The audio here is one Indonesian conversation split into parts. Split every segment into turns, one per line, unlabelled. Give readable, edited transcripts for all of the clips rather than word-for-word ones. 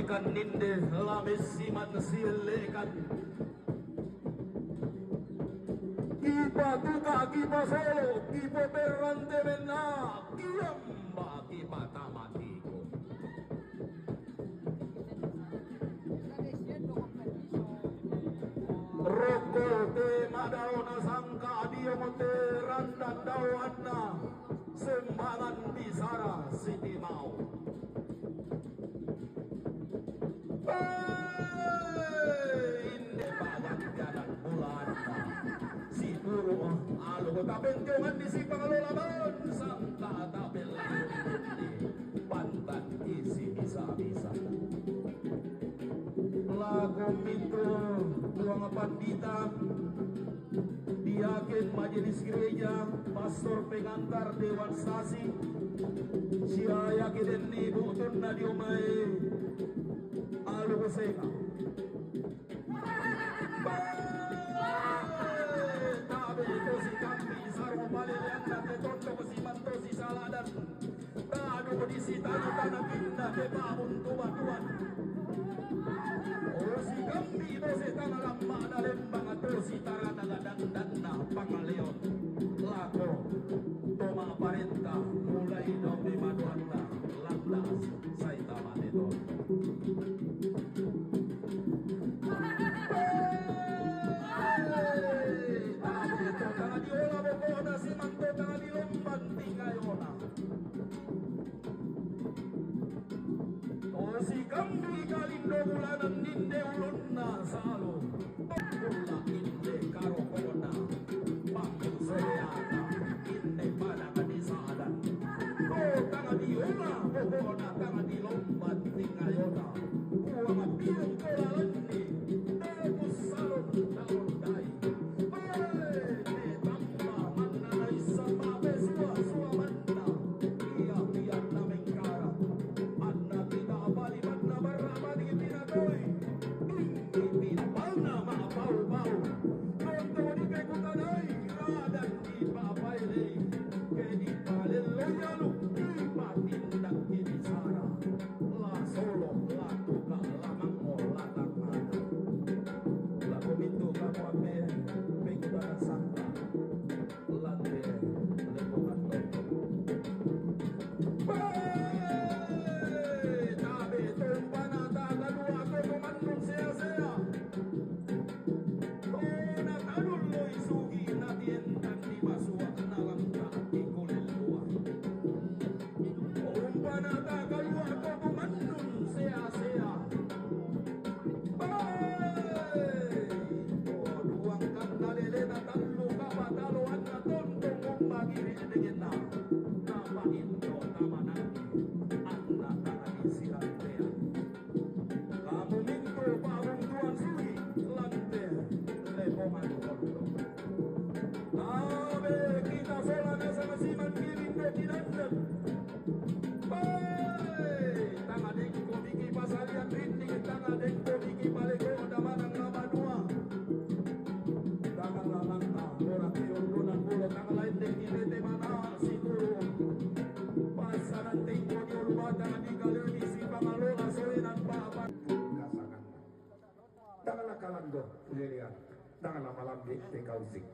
ikan ninde lamis siman silekan kipa tuka kipa solo kipa berante mena kiamba kipa tamatiko roko te madaona sangka dia monte randan dawana sembalan bisara siti mau inde bagang jalan bulan si guru alo tabenjongan di si pangalaman sangka tabel pantan isi bisa-bisa lagu itu tuang pandita diakin majelis gereja pastor pengantar dewan stasi siaya kiden ni butun na diumay alu kuseka tabi ito si Kampi sarwa palilian na tetondo ko si Manto si Saladan tado ko di si Tano Tanapinda de babun tuwan-tuwan o si Kampi ito si Tangalamba na lembang ato si Taranagadandan na pangaleon lako toma parenta mulai dobi maduanda landas saitama nito tangan diola bokona si Manto tangan dilomban tingayona o si Kampi kalindo bulanan ninde ulunna salo pula inde karokona pangil soyata inde pada kadisadan o tangan diola bokona tangan dilomban tingayona buang apiong kolalandi tebus salon talon dai tangan malam di kausik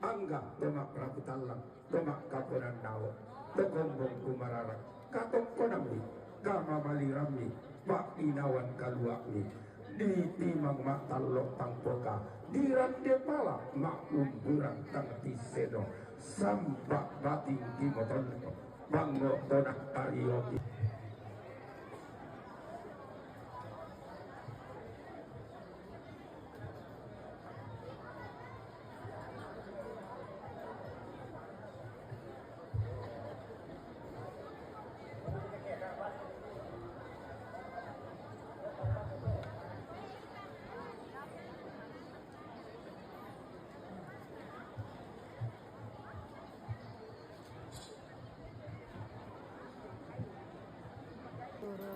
angga tomak raputalang tomak kaponan dawo tokombong kumararak katong konamni kama malirami pakinawan kaluakni di timang matalok tangpoka diran depala makumburang tang tisedo sampak bating kimoton banggo tonak pariyoti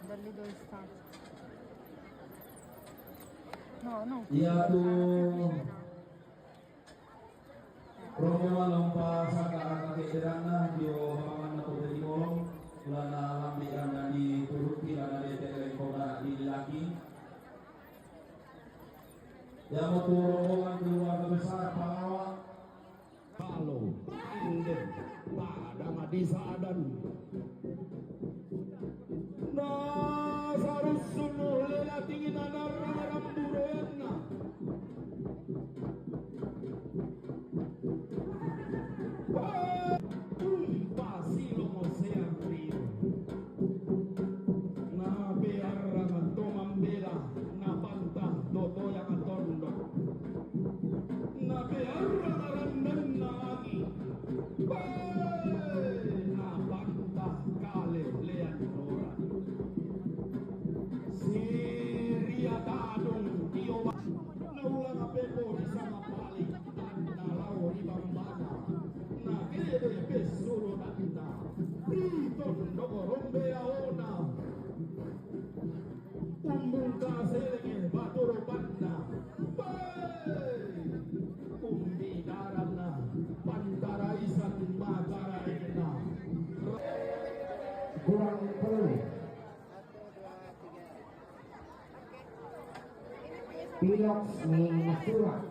dalle dove sta? No.
Yaitu Romo lompa saka ketirana dio paman ko dari kolong ulana lambi anda di turuti ada di telekoda di laki yang mau rombongan keluarga besar Palawak.
Kalau inden pada madisa adan Nazarus sunu lela tingin anararam buroyanna Pasilo Mosean Rio na bearang tomambela na panta toto yang atondo na bearang arandan na angi na panta kale lean noran Siria dadong dioba naulang apepo di sama paling anda lau di bambana na kede pesuro danda iton doko rombe aona umbung kaselenge batoro banda umbi darana pantara isan magara ena
kurang peluit. Pilok ning surat.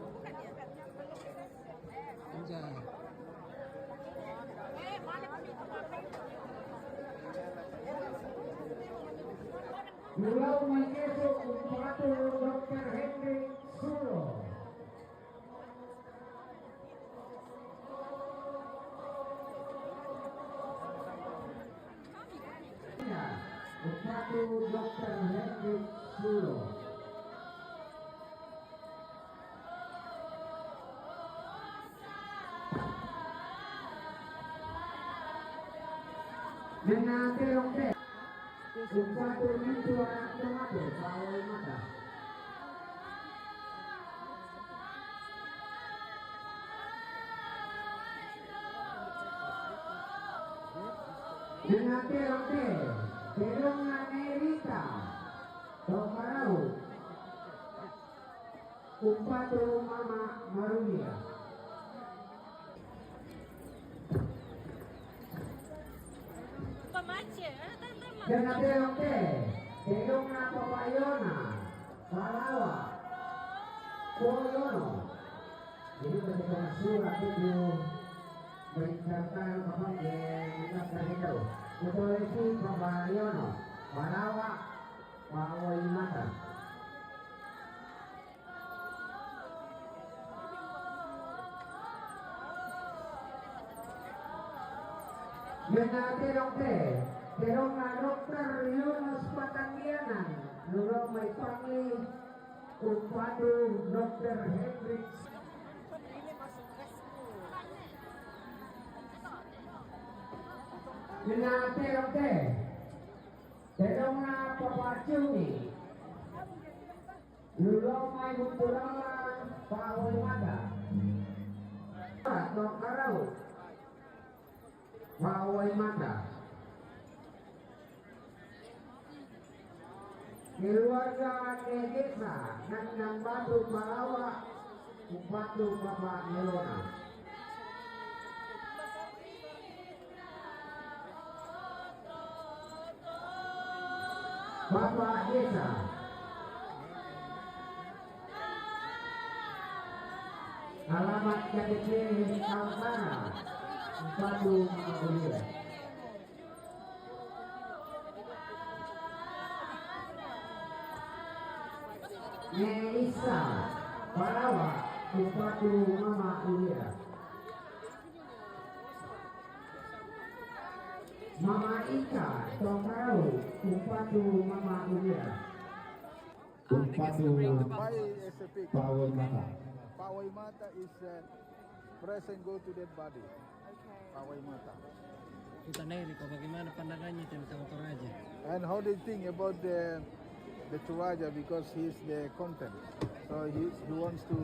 Pulau Makeso Kumpatur Dr. Henry Sulo. Kumpatur Dr. Henry Sulo. Dengan terongke Kumpatur itu anak tomato Pawai Mata. Dengan terongke Terong Amerika Tokarau Kumpatur Mama Marulia. Dengan terongke Terong Papayona Palawa Koyono. Jadi ketika surat itu mencatatkan apa yang kita itu Kutoisi Papayona Palawa Pawai Mata. Dengan terongke Terong Dr. Yunus Patangianan Nurong May Pangli Kumpatur Dr. Hendrik. Dengan terongke Terong Papacuni Nurong May Bunturalan Pawai Mata. Tokarau Pawai Mata. Keluarga Negesa Nang Batu Palawa Kumpatur Bapak Melona. Bapak Desa alamat KTP Kaltara Kumpatur Makulia. Melisa Palawa Kumpatur Mama Ulia. Mama Ika Tokarau Kumpatur Mama Ulia. Kumpatur Pawai Mata.
Pawai Mata is present go to dead body. Pawai Mata.
Kita Rico, bagaimana pandangannya tentang Toraja?
And how do you think about the Toraja, because he's the content, so he wants to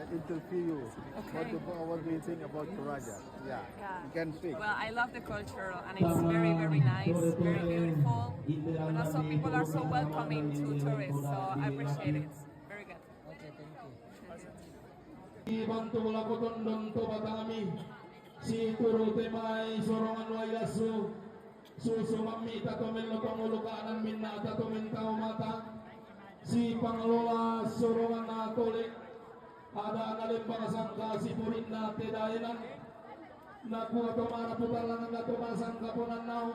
interview you.
Okay.
What do you think about Toraja? Yeah, you can speak.
Well, I love the culture and it's very, very nice, very beautiful. And also people are so welcoming to tourists, so I appreciate it. It's very good.
Okay, thank you.
Ibantu laku tondon to batami si turu temai sorongan wailasu susu mamita to melo pangulukanan minna ta to mentau mata si pengelola sorongan
ada nalimbang sangka si purit na tedayanan nakuha tumana putalan na tumasan kapunan nao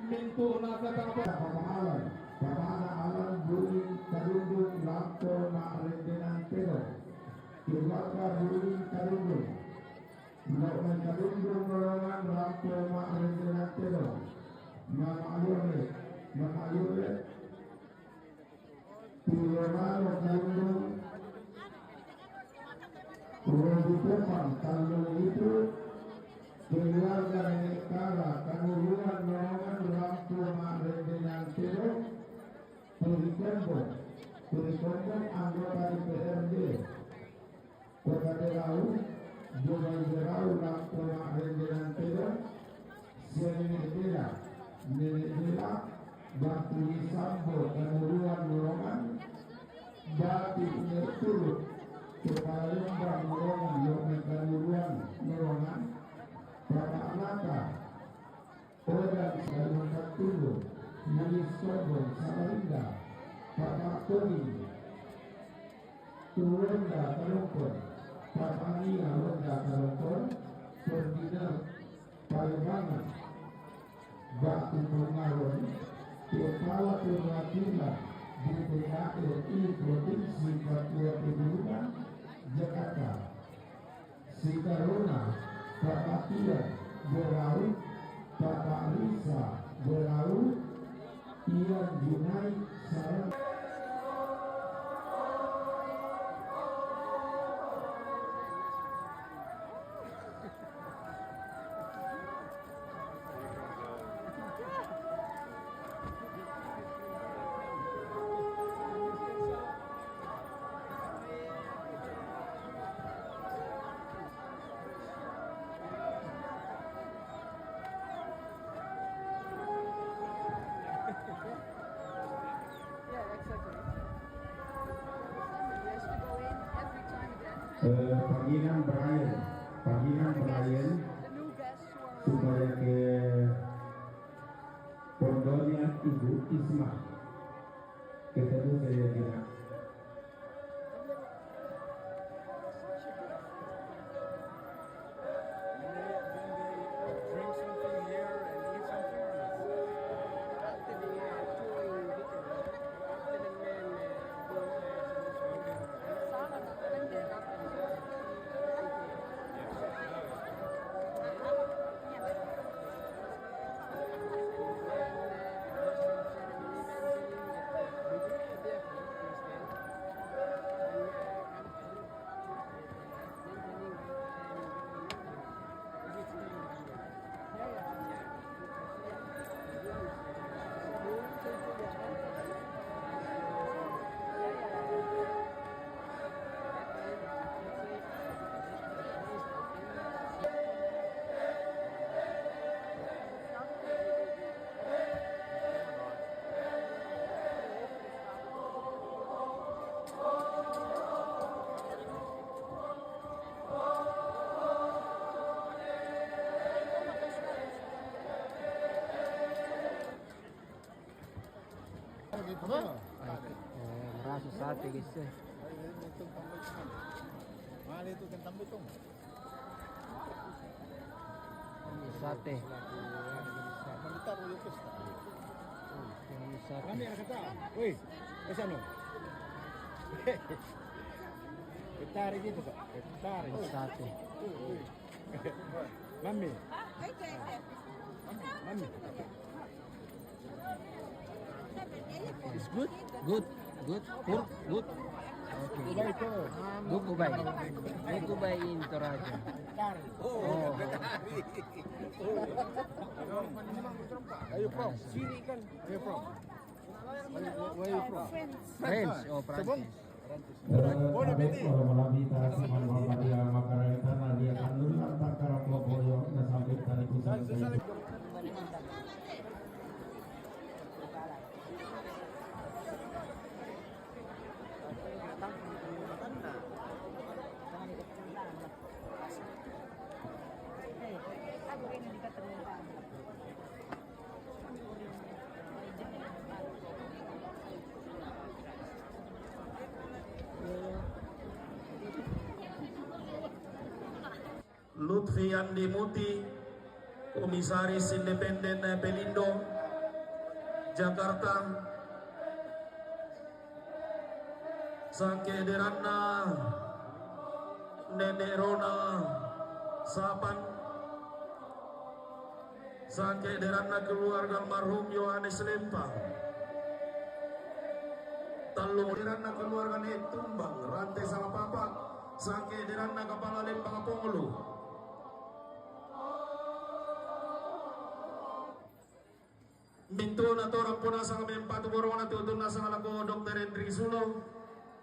minto na katang
Pamahalan, pamahalaan buling kadundong lakto maarendenan pero keluarga buling kadundong melakukan kadundong nolongan lakto maarendenan pero mamayore Tiromano kadundong Urobutupan kalung itu keluarga negara kanuluan nolongan lakto maarendenan pero Purikombo anggota DPRD Kota Derau Jumai Derau Lampung Rendenan Pedon Nenek Dela Batu Sambo Kanuluan Nurongan Jati Nerturut Kepala Lembang Nurongan Yomai Kanuluan Nurongan Bapak Anaka Odan Salman Tulu Manis Sobong Samarinda Bapak Tony Turonda Kalongkon Bapak Nia Ronda Kalongkon Pembina Palembang Batu Pengaron Kepala Perwakilan DPRI Provinsi Papua Pegunungan Jakarta Sikarona Bapak Tian Berau Bapak Risa Berau Ian Junai Sarang panggilan Brian supaya ke pondoknya Ibu Isma ketemu saya tidak
Merasa sate guys.
Mahal itu kentang betong.
Sate.
Ditaruh di pesta.
Sate.
Kami anak kata, woi, ke sana. Ketari gitu kok, ketari.
Sate.
Mami. Mami.
It's good. Good. Good. Good. Good. Okay.
Ubay ko.
Good ubay. Good ubay in Toraja. Oh.
Ayo from. Sini kan. Ayo from. Where you from?
Friends. Oh, Prancis.
Lutfi Andi Muti, Komisaris Independen Pelindo, Jakarta. Sangke Derana Nenek Rona Sapan, Sangke Derana keluarga almarhum Yohanes Lempang, Talung Derana keluarga Nek Tumbang Rantai Salapapat, Sangke Derana Kepala Lempang Ponglu, Mintu natorang punasa kami empatu borong nanti utun nasa ngalako Dr. Hendrik Sulo,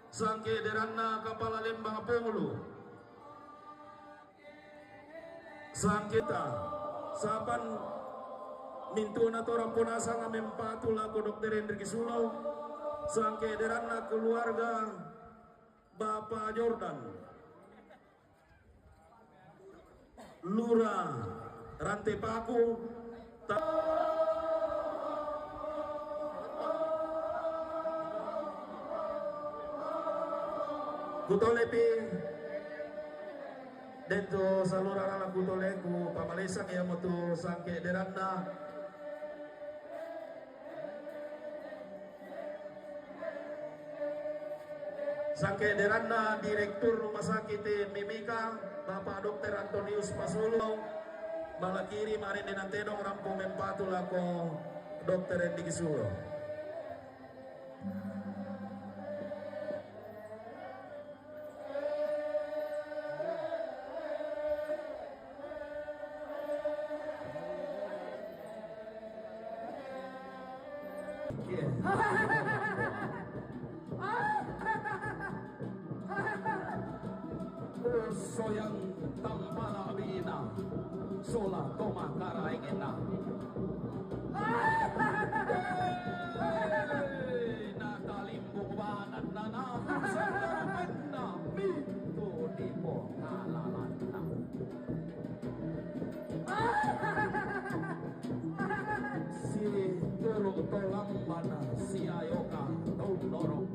Sangke Derana Kepala Lembang Ponglu, Sangkita Sapan Mintu natorang punasa kami empatu lako Dr. Hendrik Sulo, Sangke Derana keluarga Bapak Jordan, Lura Rantai Paku, Kutolepi dentro salura na kutole ku pamalesa kaya mo to Sangke Derana Sangke Derana Direktur Rumah Sakit Mimika Bapak Dr. Antonius Pasulo Malakiri marin dinantedong rampung mempatu lako Dr. Hendrik Sulo. Soyang tampala bina sola toma karaingena nakalimbong banan na napusan na mito di po kalalan na si turo tolang mana si ayoka tondorong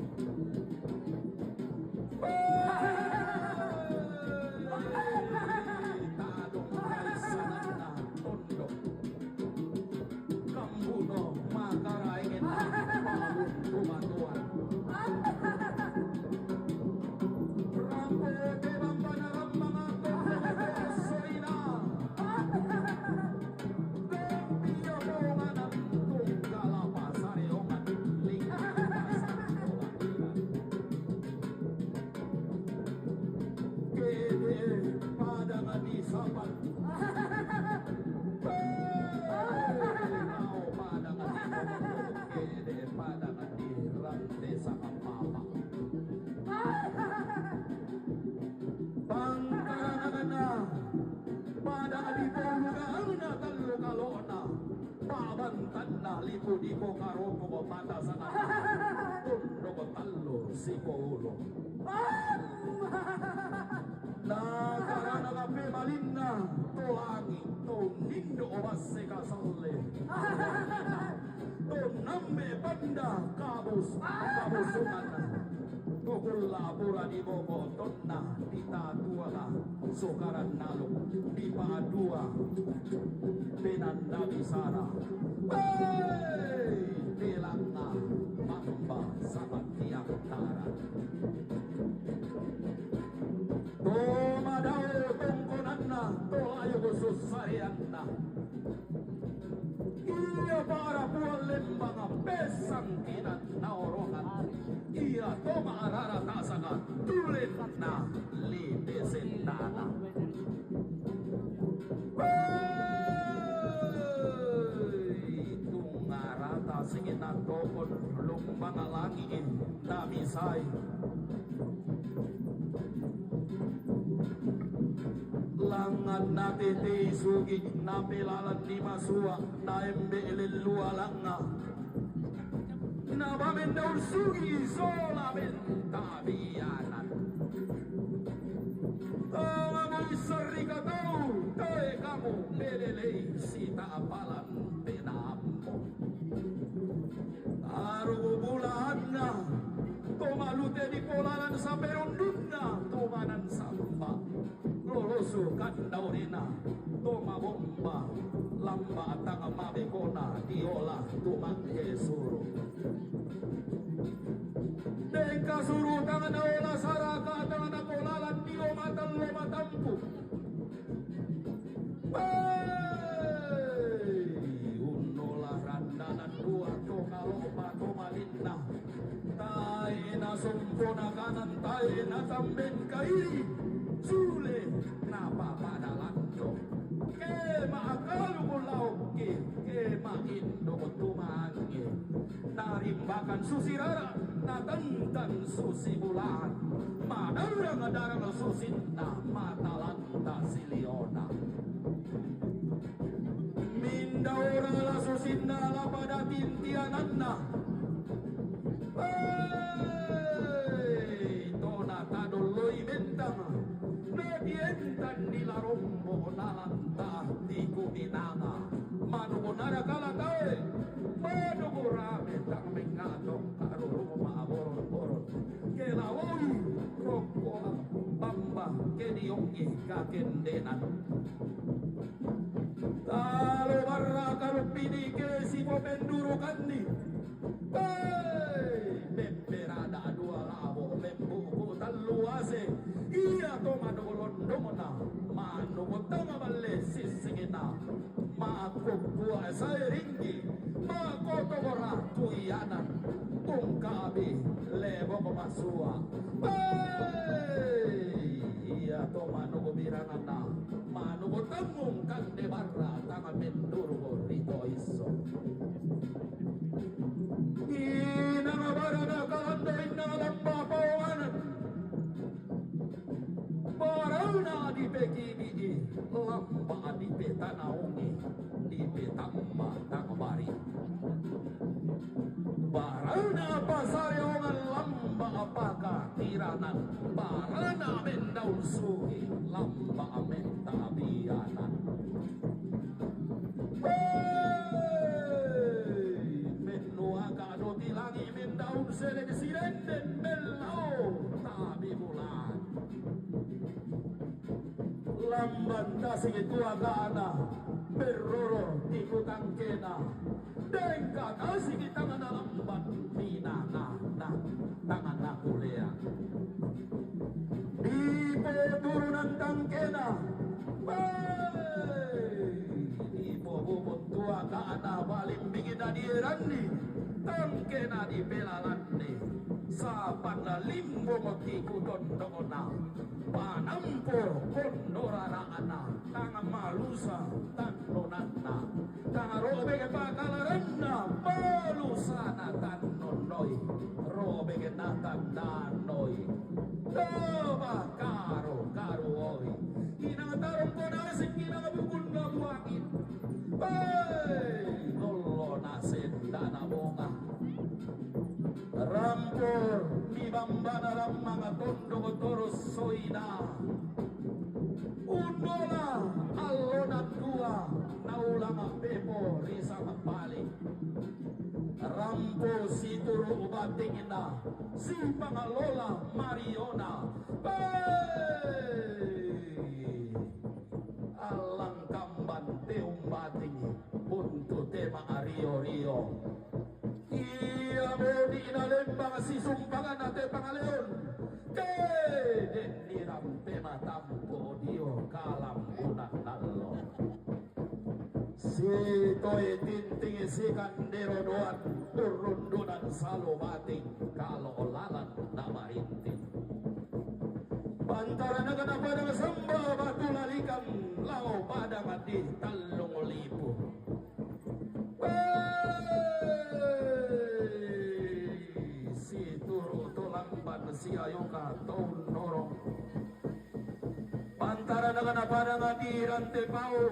lipo di ko karopo ko mata sa tundo ko talo si Paulo nakarana ka pemalina to angin to nindo obase ka sole to namme banda kabusungan Tukula pura di boko tonna dita dua la sokaran nalo di dua penanda bisara telangna mamba sabat tiang tara toma dao tongkonanna to ayo khusus sarianna iya para pual lembang pesang kinan naurongan iya toma arara tasaka tulen na lide sendana tungarata singin tokon lumbang langit namisay langan natiti sugi napilalan di masua naembe lelua langa nabamen daun sugi solamen tabianan amoy sarika tau toe kamu belelei sita apalan penampo aru bulan na tomalute di polalan sa peronduna tomanan samba lolos susu kandaurina toma bomba lamba tanga mabekona diola tumangke suru deka suru tangan ola saraka tangan akolalan dio matallo matampu unola randanan dua toma loba toma linna taina sompona kanan taina tamben kairi sule napa pada lando kema akalu kulau kema indo tumangi narimbakan susirara natantan susi bulan madarang susinna matalanta siliona mindaura la susinna la pada tintiananna tona tadoloi bentama nadientan di la rombo nalanta di kuminanga manugonara kalatae manugurame tak mengadong karurumo maaboron-boron kelawoi rokko bamba kediongi kakendenan talo barra karupini ke si popenduro kanni memperada dua labo membuku taluase iya to manugolondongona manugotama balle sisingina maako buah saya ringgi maako togora tuianan tungkabi lebo masua iya to manugobiranana manugotamung kande barra tanga mendurgo rito iso inangabarana kalanda inalamba pawanan Barana di pekini lamba di petanaungi di petamma takbari Barana pasariongan lamba apakah tiranan Barana mendaun suhi lamba menta bianan menua kado tilangi mendaun sele sirenden belau tabi bulan lamban tasing itu agana berroro tikutang kena dengka kasih kita ngana lamban minana tangan nakulea di turunan tangkena di bobot tua kana balim bingin dirani tangkena di belalani sapan limbo motiku dondona panampur kondorana ana tangan malusa tanonana tangan robe ke pakalaranna malusana tanonoi robe ke natandanoi doba karo oi inataron ponasing kinabukun gabuangin lolo nasen dana bonga rampur di bambana ram mga tondo toros soina unola alona dua naulama pepo risa mapali rampo si turu ubating ina si pangalola Mariona alang kamban teum bating punto tema ario iya bodi na lembang si sumpangan nate pangaleon den niram tema tampo dio kalam unak nalo si toy tinting si kandero doan turundunan salo bating kalau olalan na marinting pantara na kanapa ng samba batu lalikan lao pada mati talong lipo si turu tulamban si ayoka taun norong pantara na kanapa ng adiran te pao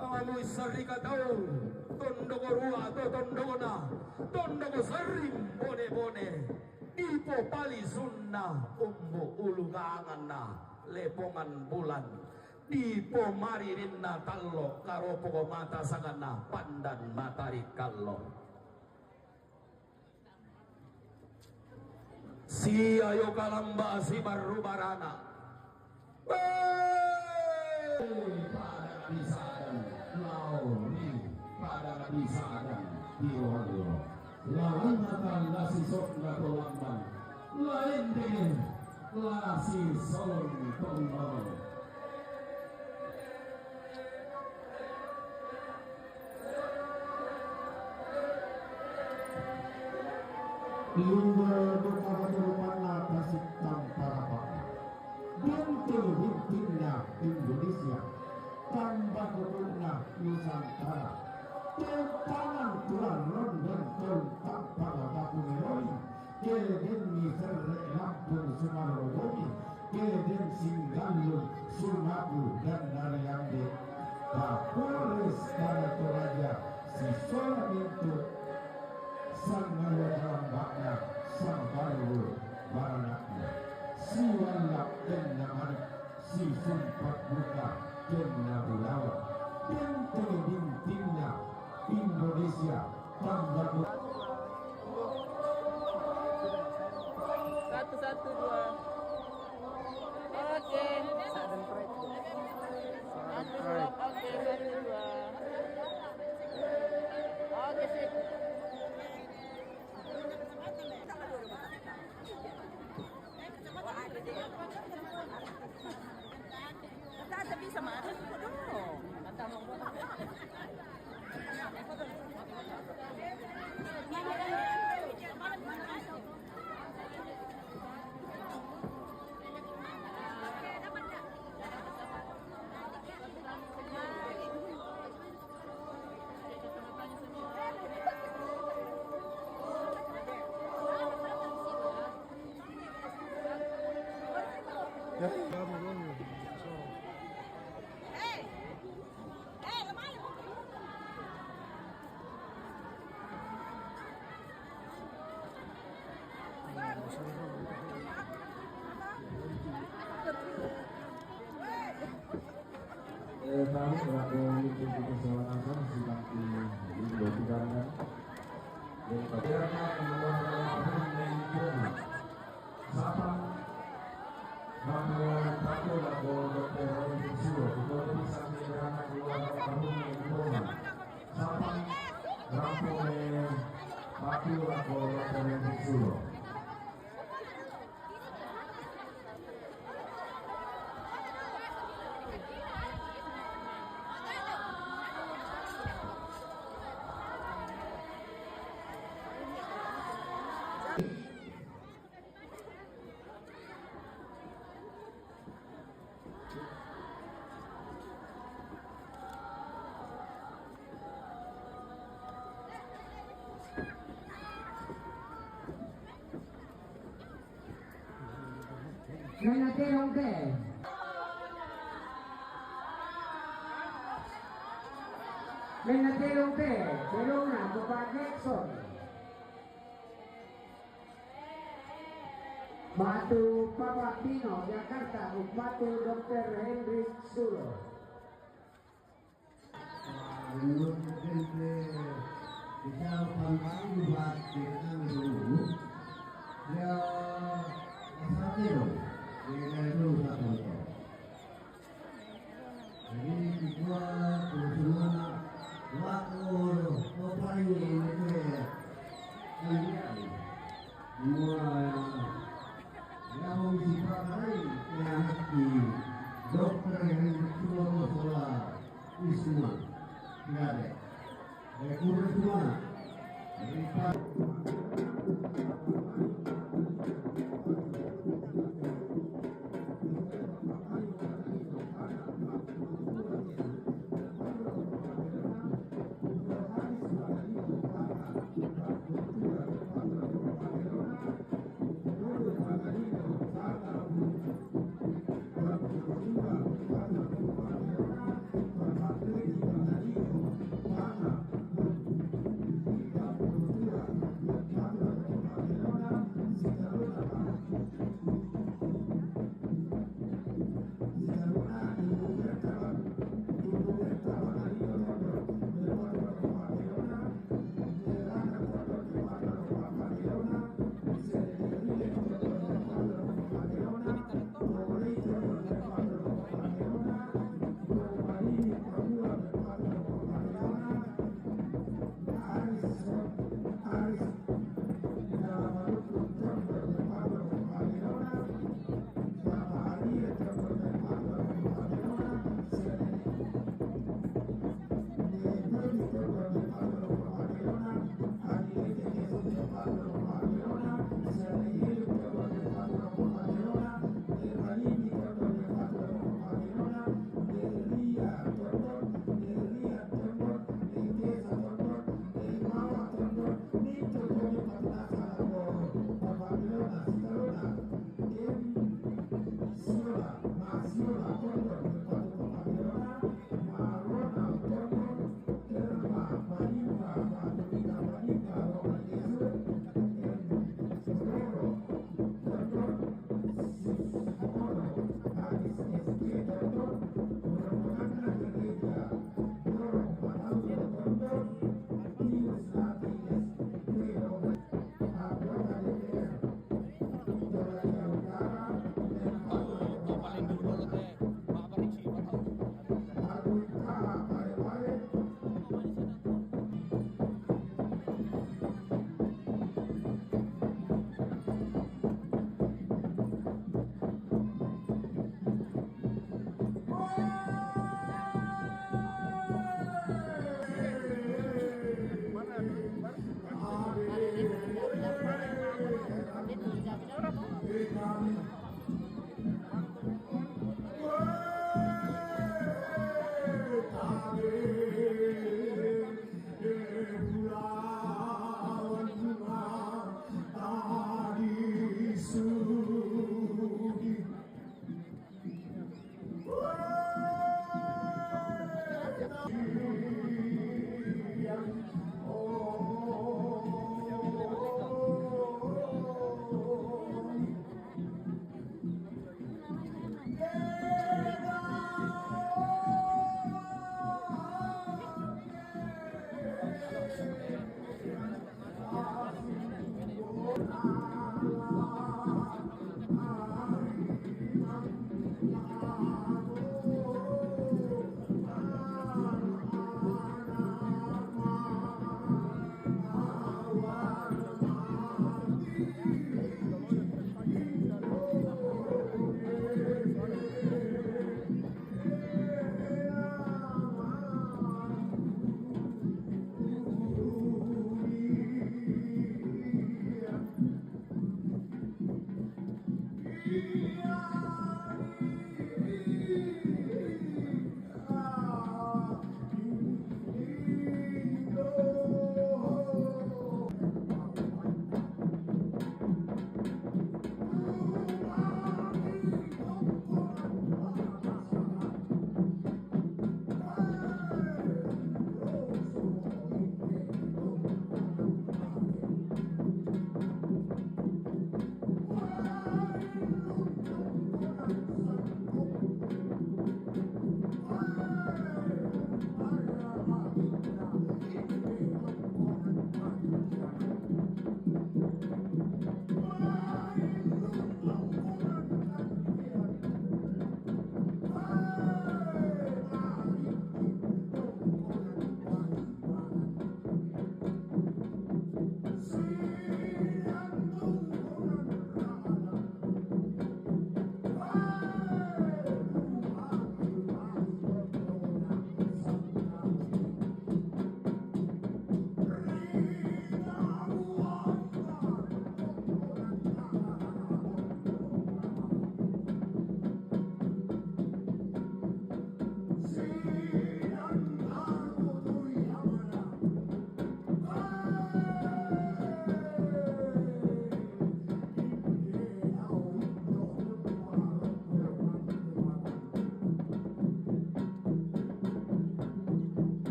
ang amoy sarika taon tondo ko rua to tondo ko na tondo ko sarim bone ipo palisun na umbo ulugangan na lepongan bulan ipo maririn na talo karopo ko mata sangan na pandan matarik kallo si ayo kalamba si baru barana
pada bisa dan lauri pada bisa dan diwalo lawan makan nasi sok nato lamban lain dengan nasi solon tongol Lumba buka kehidupannya kasih tanpa rapatnya binti-bintinya Indonesia tambah kedua Nusantara tangan Tuhan London tentang pada baku meroi keden miser Lampung Sumatera Bumi keden Singgalun Sumatera dan Nariande Kapolres pada Toraja si Solamento sang ngawagambakna sang baru baranakna si walak dan namanik si sumpat buka dan nabulawa dan bintingnya Indonesia tambah
Satu, dua. Oke. Oke, 1, 2. Oke, sip. Tapi sama ada dong. Kata mau
tahu berapa itu kesalahan sedang dilakukan dan bagaimana kemudian menentukan siapa bahwa satu lagu dokter Indonesia itu bisa menjadi keluar tahun yang siapa ramai satu lagu dokter Indonesia
Granadero B. Granadero B. Verona Bapak Nexon. Batu Bapak Pino Jakarta Batu Dr. Henry Sulo.
Kita pangkal buat kita dulu. Ya, satu. Kita dulu satu. Jadi kita semua waktu paling itu ya. Semua yang dipakai yang di dokter yang semua masalah semua tidak ada. Kurang semua.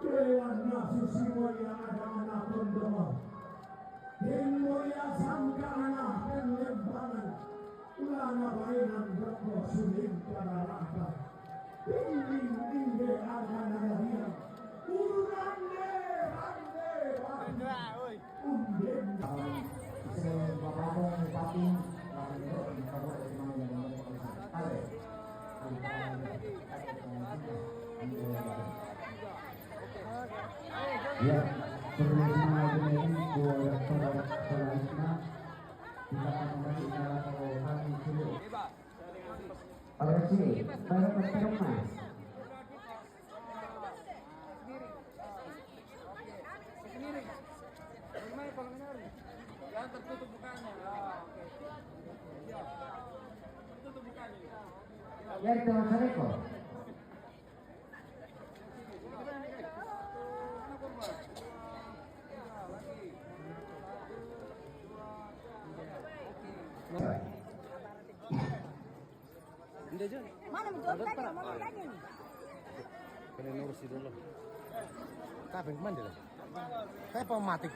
Dewana susimo yang ada anak pendoa Demoya sangkana penlembangan Ulana bainan berko sulim pada raka Bimbing ingge ada nanaria Urande rande unden
Sebabang tapi ya, sebelumnya ini buat selanjutnya kita akan kembali ke kami dulu. Oke, baru mas.
Yang tertutup bukannya. Tertutup bukannya.
Ya, itu Mas Reko.
Mana betul tadi? Mau tanya nih.
Kena urus dulu. Kapan kemana?
Saya pematik.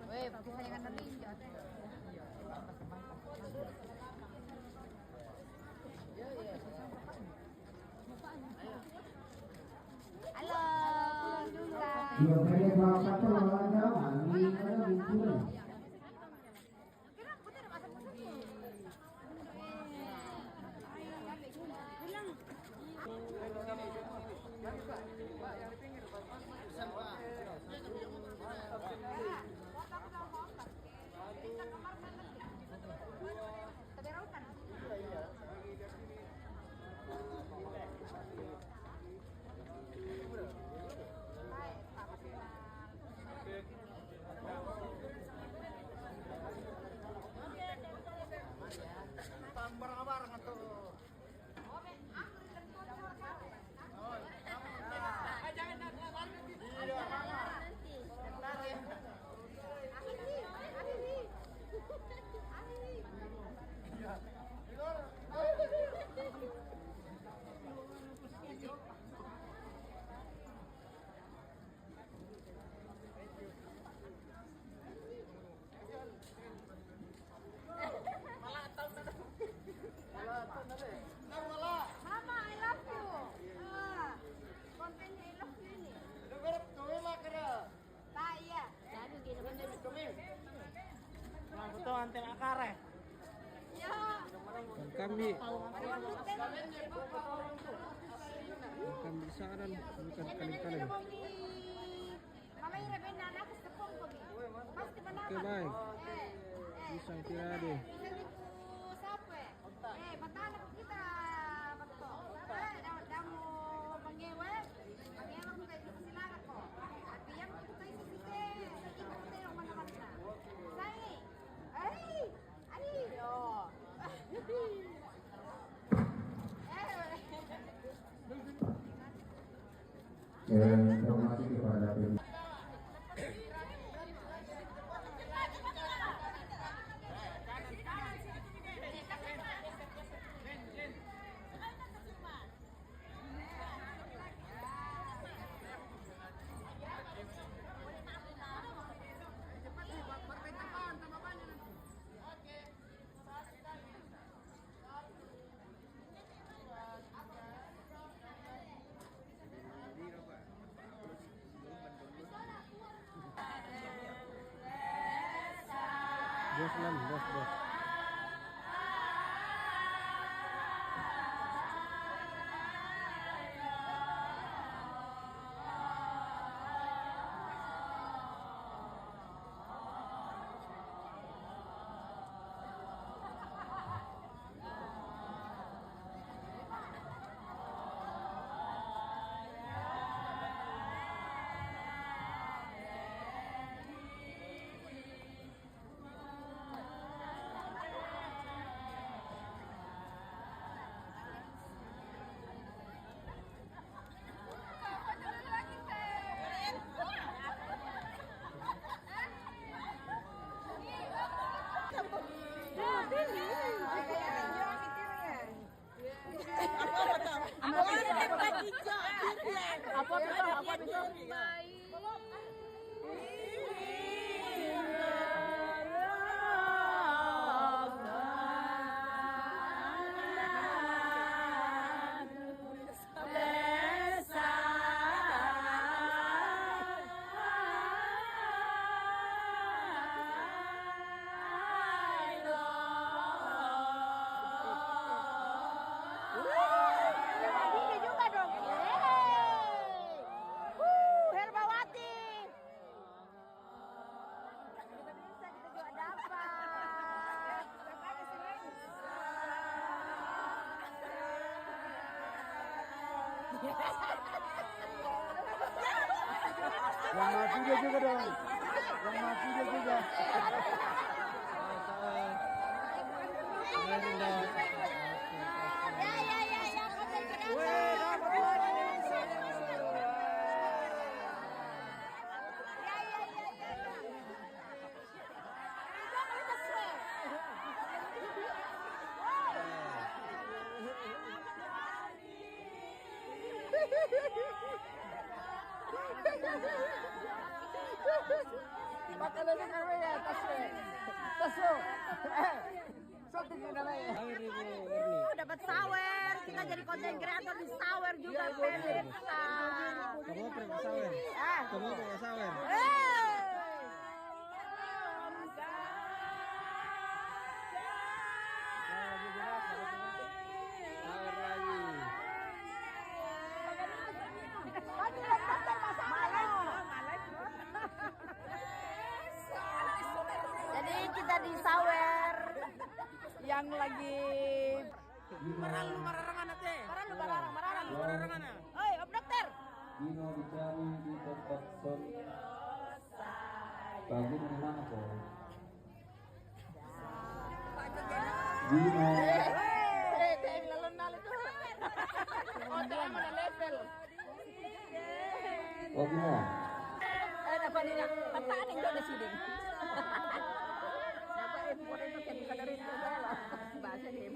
Weh, kesayangan Indonesia. Halo, Dura.
Dua kali bawa satu lawan lawan, ini ada bincang.
Mama, I love you. Kontennya I love you ini. Tak iya. Jadi gini.
Foto anten akare.
Ya.
Kami. Kami saran bukan kali-kali.
Mama ira ben anak sepong pagi. Pasti menang.
Oke, baik. Pisang tirade.
Sape. Batala kita betul. Damu mengewe. Mengewe ko kay silaga ko. At yang ko kay sisite. Ikaw tayo mana-mana. Sai. Ay! Ay! Oh.
Informasi kepada tim.
Bos lan, bos.
Yang mati dia juga dong. Yang mati dia juga. Pakai lagi namanya tasnya. Tasnya. Sotik namanya.
Dapat sawer, kita jadi konten kreator di sawer juga pemirsa.
Kamu pernah sawer? Kamu pernah sawer? Sawer lagi.
Jadi kita di sawer yang lagi mararangan ate. Mararangan. Oi, Om Dokter.
Dino dicari di tempat son. Bagus di mana kok? Dino. Oh gimana?
Dapat ini. Pataan yang di sini. Dapat impor itu yang bisa dari itu lah. Bahasa dia.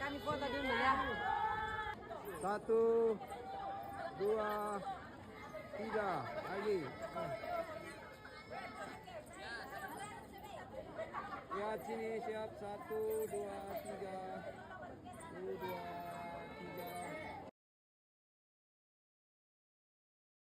Kami foto dulu ya.
1, 2, 3 lagi. Lihat sini siap 1, 2, 3.